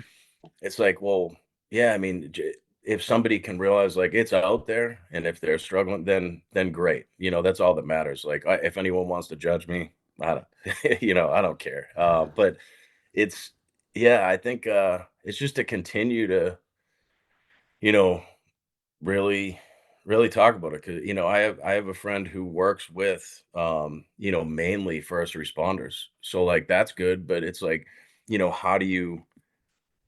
it's like, well, yeah, I mean, if somebody can realize like it's out there and if they're struggling, then great. That's all that matters. Like if anyone wants to judge me, I don't, I don't care. But it's yeah, I think it's just to continue to, you know, really really talk about it because I have a friend who works with mainly first responders, so like that's good, but it's like how do you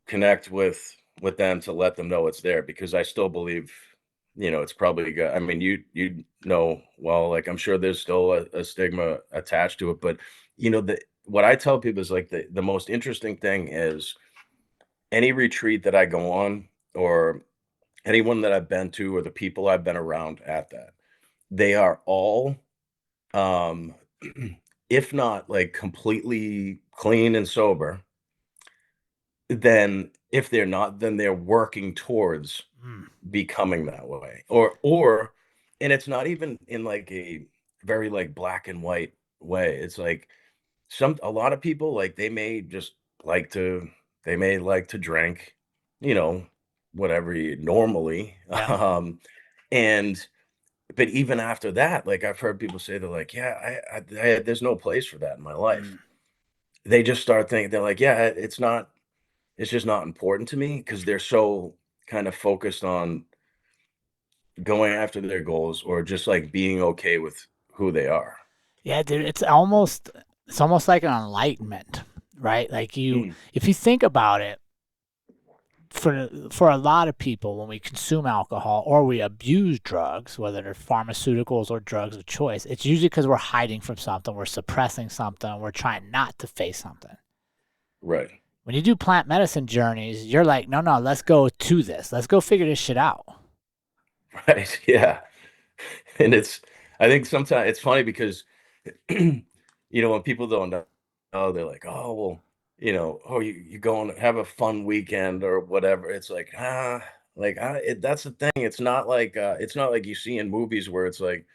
connect with them to let them know it's there, because I still believe it's probably good. I mean, well, like I'm sure there's still a stigma attached to it, but what I tell people is like the most interesting thing is any retreat that I go on, or anyone that I've been to, or the people I've been around at that, they are all, um, if not like completely clean and sober, then if they're not, then they're working towards Mm. becoming that way. Or and it's not even in like a very like black and white way. It's like a lot of people like like to they may like to drink, you know, whatever you normally. Yeah. And but even after that, like I've heard people say they're like, yeah, there's no place for that in my life. Mm. They just start thinking they're like, yeah, it's just not important to me because they're so kind of focused on going after their goals or just like being okay with who they are. Yeah, dude, it's almost like an enlightenment, right? Like Mm, if you think about it, for a lot of people, when we consume alcohol or we abuse drugs, whether they're pharmaceuticals or drugs of choice, it's usually because we're hiding from something, we're suppressing something, we're trying not to face something. right. When you do plant medicine journeys, you're like, no, no, let's go to this. Let's go figure this shit out. Right. Yeah. And I think sometimes it's funny because, when people don't know, they're like, oh, well, oh, you go and have a fun weekend or whatever. It's like, that's the thing. It's not like you see in movies where it's like,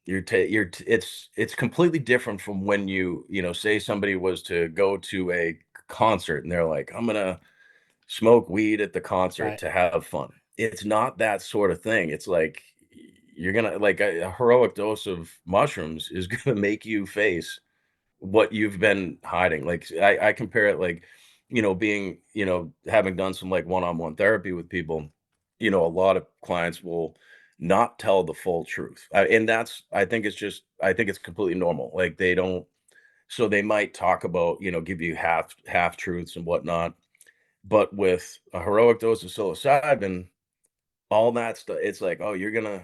it's completely different from when say somebody was to go to a concert and they're like, I'm gonna smoke weed at the concert Right. to have fun. It's not that sort of thing. It's like you're gonna like a heroic dose of mushrooms is gonna make you face what you've been hiding. Like I compare it like, being, having done some like one-on-one therapy with people, a lot of clients will not tell the full truth. And that's, I think it's completely normal. Like they don't, so they might talk about, give you half truths and whatnot. But with a heroic dose of psilocybin, all that stuff, it's like, oh, you're gonna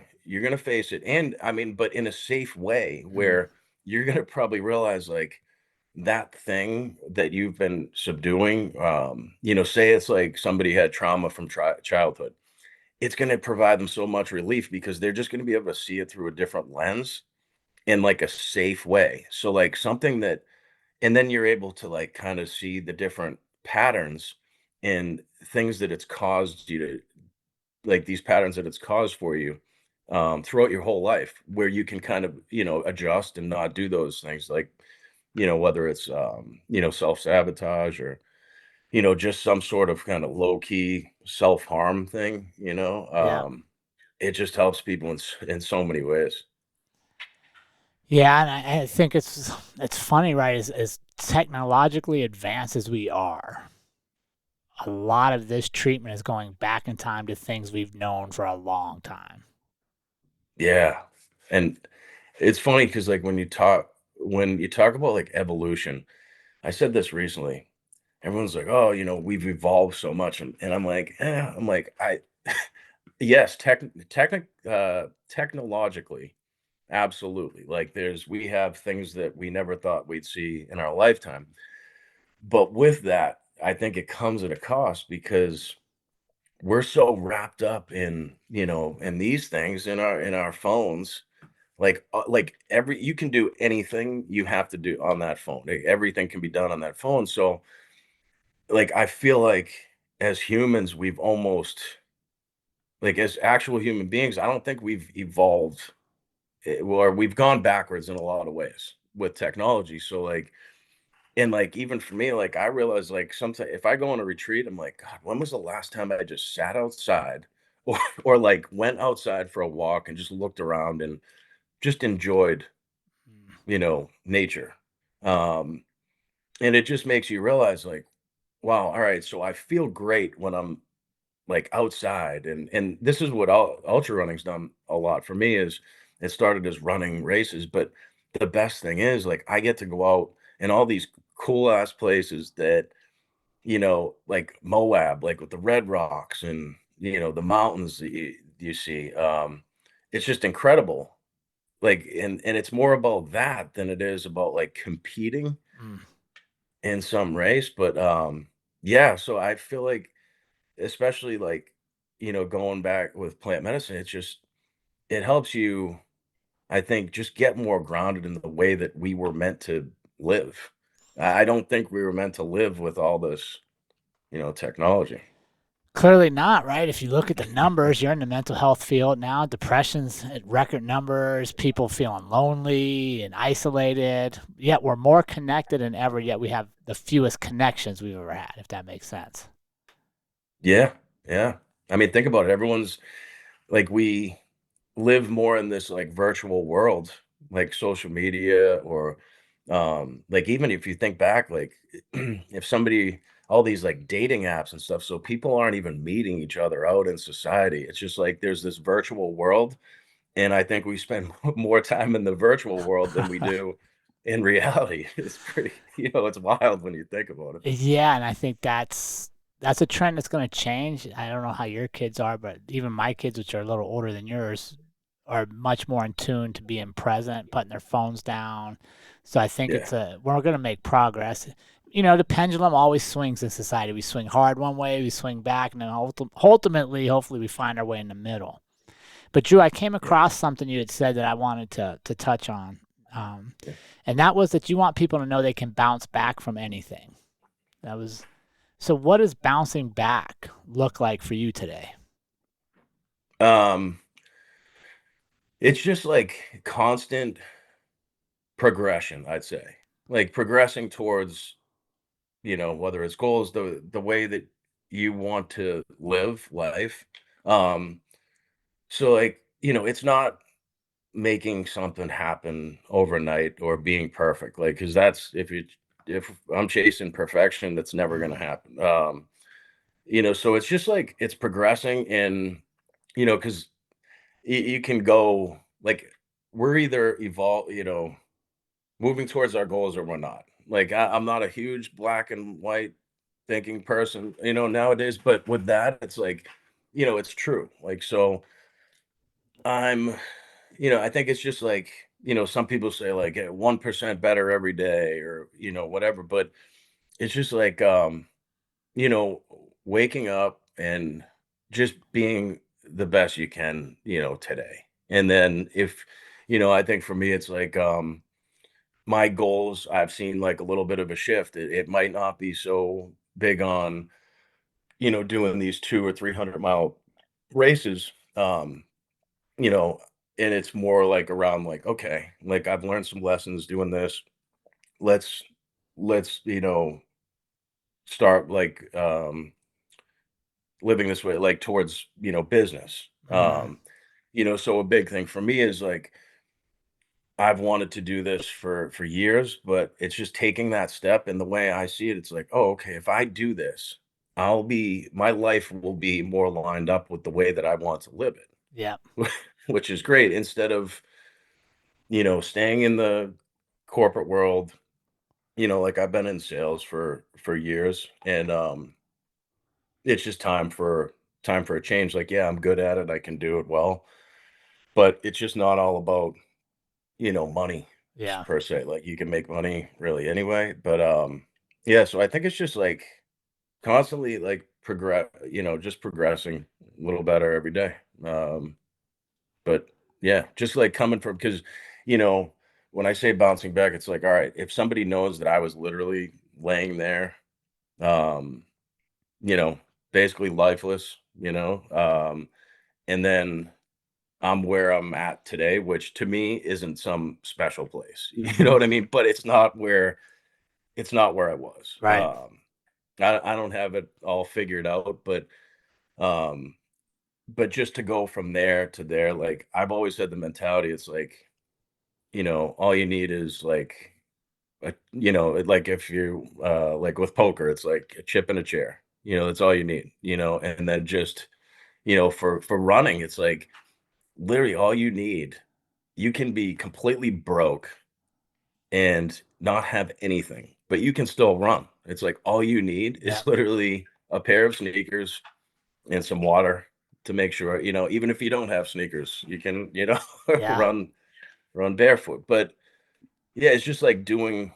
face it. And I mean, but in a safe way Mm, where you're gonna probably realize like that thing that you've been subduing, say it's like somebody had trauma from childhood. It's going to provide them so much relief because they're just going to be able to see it through a different lens in like a safe way. So like something that, and then you're able to like kind of see the different patterns and things that it's caused you to, like these patterns that it's caused for you throughout your whole life, where you can kind of, adjust and not do those things, like, whether it's, self-sabotage or, just some sort of kind of low key self-harm thing, yeah. it just helps people in so many ways. Yeah, and I think it's funny, right? As technologically advanced as we are, a lot of this treatment is going back in time to things we've known for a long time. Yeah. And it's funny because like when you talk about like evolution, I said this recently. Everyone's like, oh, we've evolved so much. And I'm like, I'm like, yes, technologically, absolutely. Like we have things that we never thought we'd see in our lifetime. But with that, I think it comes at a cost because we're so wrapped up in these things in our phones. Like every you can do anything you have to do on that phone. Everything can be done on that phone. So like I feel like as humans, we've almost, like, as actual human beings, I don't think we've evolved, or we've gone backwards in a lot of ways with technology. So like, and like even for me, like I realize like sometimes if I go on a retreat, I'm like, God, when was the last time I just sat outside or like went outside for a walk and just looked around and just enjoyed, Mm. nature. Um, and it just makes you realize like, wow, all right, so I feel great when I'm like outside. And this is what ultra running's done a lot for me. Is it started as running races, but the best thing is like I get to go out in all these cool ass places that, like Moab, like with the red rocks and, the mountains that you see. It's just incredible. Like, and it's more about that than it is about like competing Mm. in some race. But yeah, so I feel like, especially like, going back with plant medicine, it helps you, I think, just get more grounded in the way that we were meant to live. I don't think we were meant to live with all this, technology. Clearly not, right? If you look at the numbers, you're in the mental health field now. Depression's at record numbers, people feeling lonely and isolated. Yet we're more connected than ever, yet we have the fewest connections we've ever had, if that makes sense. Yeah, yeah. I mean, think about it. Everyone's like, we live more in this like virtual world, like social media, or like even if you think back, like if somebody, all these like dating apps and stuff, so people aren't even meeting each other out in society. It's just like there's this virtual world, and I think we spend more time in the virtual world than we do in reality. It's pretty, it's wild when you think about it. Yeah, and I think that's a trend that's going to change. I don't know how your kids are, but even my kids, which are a little older than yours, are much more in tune to being present, putting their phones down. So I think Yeah, we're going to make progress. The pendulum always swings in society. We swing hard one way, we swing back, and then ultimately, hopefully, we find our way in the middle. But Drew, I came yeah, across something you had said that I wanted to touch on, um, yeah. and that was that you want people to know they can bounce back from anything. That was so. What does bouncing back look like for you today? Um, it's just like constant progression, I'd say. Like progressing towards, whether it's goals, the way that you want to live life. Um, so like, it's not making something happen overnight or being perfect. Like, cause that's if I'm chasing perfection, that's never gonna Mm, happen. So it's just like it's progressing, and, cause you can go like we're either moving towards our goals or we're not. Like I'm not a huge black and white thinking person, nowadays, but with that, it's like, it's true. Like, so I'm, I think it's just like, some people say like 1% better every day or, whatever, but it's just like, you know, waking up and just being the best you can, today. And then if, I think for me, it's like, my goals, I've seen like a little bit of a shift. It might not be so big on, doing these 200 or 300 mile races. You know, and it's more like around like, okay, like I've learned some lessons doing this. Let's let's, start like living this way, like towards, business. Mm, So a big thing for me is like I've wanted to do this for years, but it's just taking that step. And the way I see it, it's like, oh, okay, if I do this, my life will be more lined up with the way that I want to live yeah. it, which is great. Instead of, staying in the corporate world, like I've been in sales for years, and it's just time for a change. Like, yeah, I'm good at it. I can do it well, but it's just not all about, money Yeah. per se. Like you can make money really anyway, but yeah, so I think it's just like constantly like just progressing a little better every day. But yeah, just like coming from because you know, when I say bouncing back, it's like, all right, if somebody knows that I was literally laying there, um, you know, basically lifeless, and then I'm where I'm at today, which to me isn't some special place. You know Hmm. what I mean? But it's not where I was. Right. I don't have it all figured out, um, but just to go from there to there, like I've always had the mentality, it's like, all you need is like like if you like with poker, it's like a chip and a chair. That's all you need, and then just, for running, it's like literally all you need. You can be completely broke and not have anything, but you can still run. It's like all you need Yeah. is literally a pair of sneakers and some water to make sure, even if you don't have sneakers, you can, Yeah. run barefoot. But yeah, it's just like doing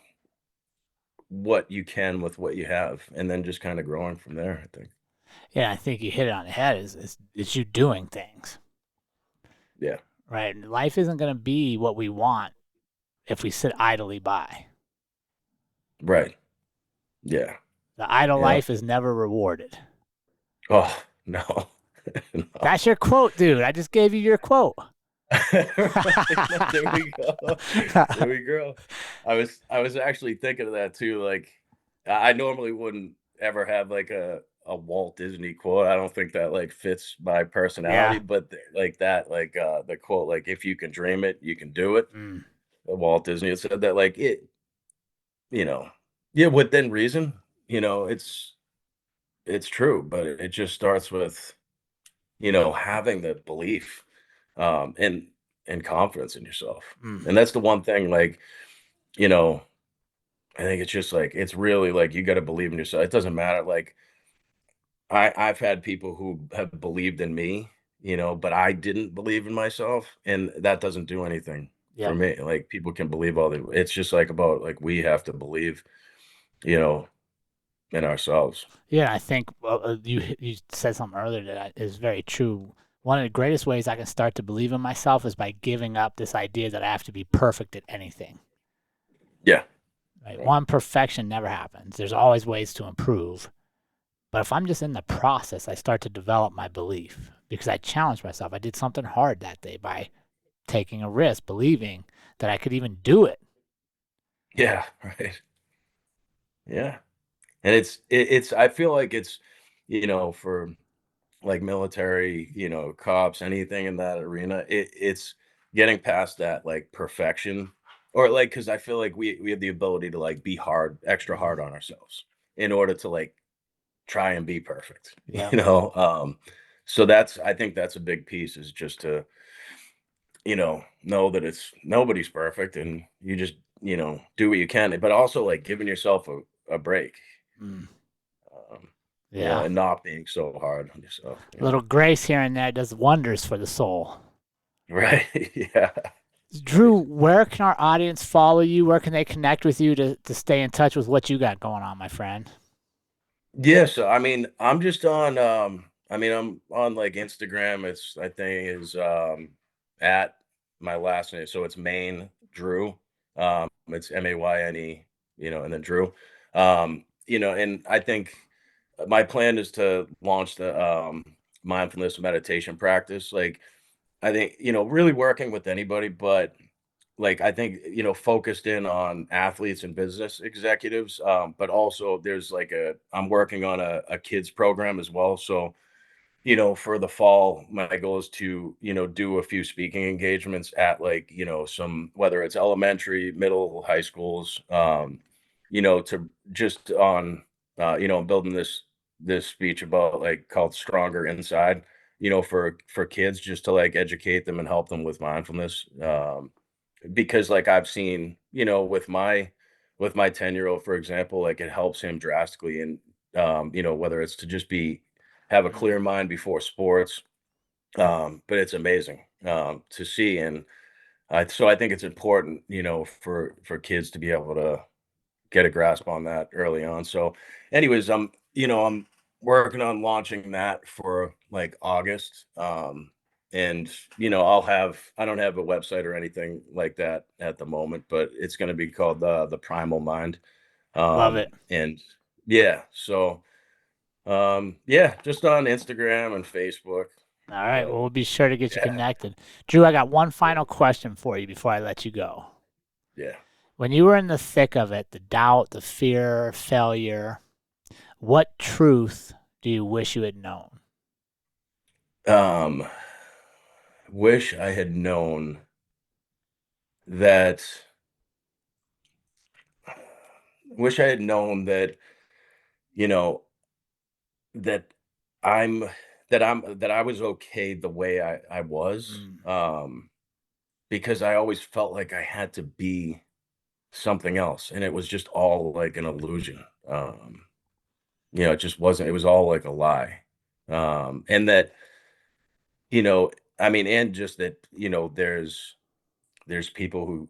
what you can with what you have and then just kind of growing from there, I think. Yeah. I think you hit it on the head. Is you doing things, Yeah. right? And life isn't going to be what we want if we sit idly by. Right. Yeah. The idle Yeah. life is never rewarded. Oh, no. No. That's your quote, dude. I just gave you your quote. Right. No, there we go. There we go. I was actually thinking of that too. Like I normally wouldn't ever have like a Walt Disney quote. I don't think that like fits my personality, Yeah. but like that, like the quote, like if you can dream it, you can do it. Mm. Walt Disney had said that like you know, yeah, within reason, it's true, but it just starts with, having the belief, and confidence in yourself. Mm. And that's the one thing, like, you know, I think it's just like it's really like you got to believe in yourself. It doesn't matter. Like I've had people who have believed in me, but I didn't believe in myself, and that doesn't do anything for Yep. me. Like people can believe all it's just like about like we have to believe, you know, in ourselves. Yeah, I think you said something earlier that is very true. One of the greatest ways I can start to believe in myself is by giving up this idea that I have to be perfect at anything. Yeah. Right? Right. One, perfection never happens. There's always ways to improve. But if I'm just in the process, I start to develop my belief because I challenged myself. I did something hard that day by taking a risk, believing that I could even do it. Yeah. Right. Yeah. And it's I feel like it's, for like military, cops, anything in that arena, it's getting past that like perfection or like because I feel like we have the ability to like be extra hard Mhm. on ourselves in order to like try and be perfect, Yeah. So I think that's a big piece is just to, know that nobody's perfect, and you just, do what you can, but also like giving yourself a break, Mm. um, Yeah. and not being so hard on yourself. A little grace here and there does wonders for the soul. Right. Yeah. Drew, where can our audience follow you? Where can they connect with you to stay in touch with what you got going on, my friend? Yeah, so I mean, I'm on like Instagram. I think is at my last name. So it's Mayne Drew. It's Mayne, and then Drew. And I think my plan is to launch the mindfulness meditation practice. Like I think, really working with anybody, but like I think, focused in on athletes and business executives. But also there's like I'm working on a kids program as well. So, for the fall, my goal is to, do a few speaking engagements at like, some, whether it's elementary, middle, high schools, to just on, building this speech about like called Stronger Inside, for kids, just to like educate them and help them with mindfulness. Because like I've seen, with my 10-year-old, for example, like it helps him drastically. And, whether it's to just have a Mm. clear mind before sports. But it's amazing to see. And so I think it's important, for kids to be able to get a grasp on that early on. So, anyways, I'm working on launching that for like August. And I don't have a website or anything like that at the moment, but it's going to be called the Primal Mind. Love it. And yeah, so yeah, just on Instagram and Facebook. All right. But Well, we'll be sure to get you yeah, connected. Drew, I got one yeah, final question for you before I let you go. yeah. When you were in the thick of it, the doubt, the fear, failure, what truth do you wish you had known? Um, wish I had known that. Wish I had known that, you know, that I'm that I was okay the way I was. Mm. Because I always felt like I had to be something else, and it was just all like an illusion. It just wasn't. It was all like a lie. And that, you know, I mean, and just that, there's people who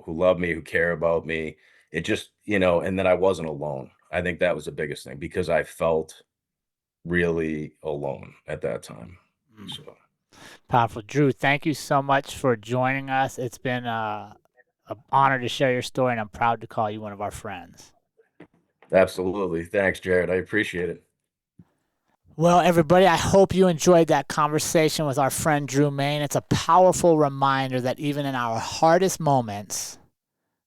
love me, who care about me. It just, and that I wasn't alone. I think that was the biggest thing, because I felt really alone at that time. Mm. So Powerful. Drew, thank you so much for joining us. It's been an honor to share your story, and I'm proud to call you one of our friends. absolutely. Thanks, Jared. I appreciate it. Well, everybody, I hope you enjoyed that conversation with our friend Drew Mayne. It's a powerful reminder that even in our hardest moments,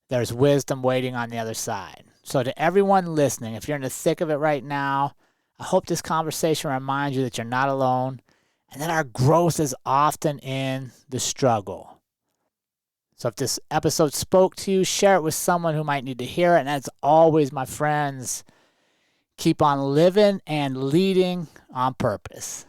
there's wisdom waiting on the other side. So, to everyone listening, if you're in the thick of it right now, I hope this conversation reminds you that you're not alone and that our growth is often in the struggle. So, if this episode spoke to you, share it with someone who might need to hear it. And as always, my friends, keep on living and leading on purpose.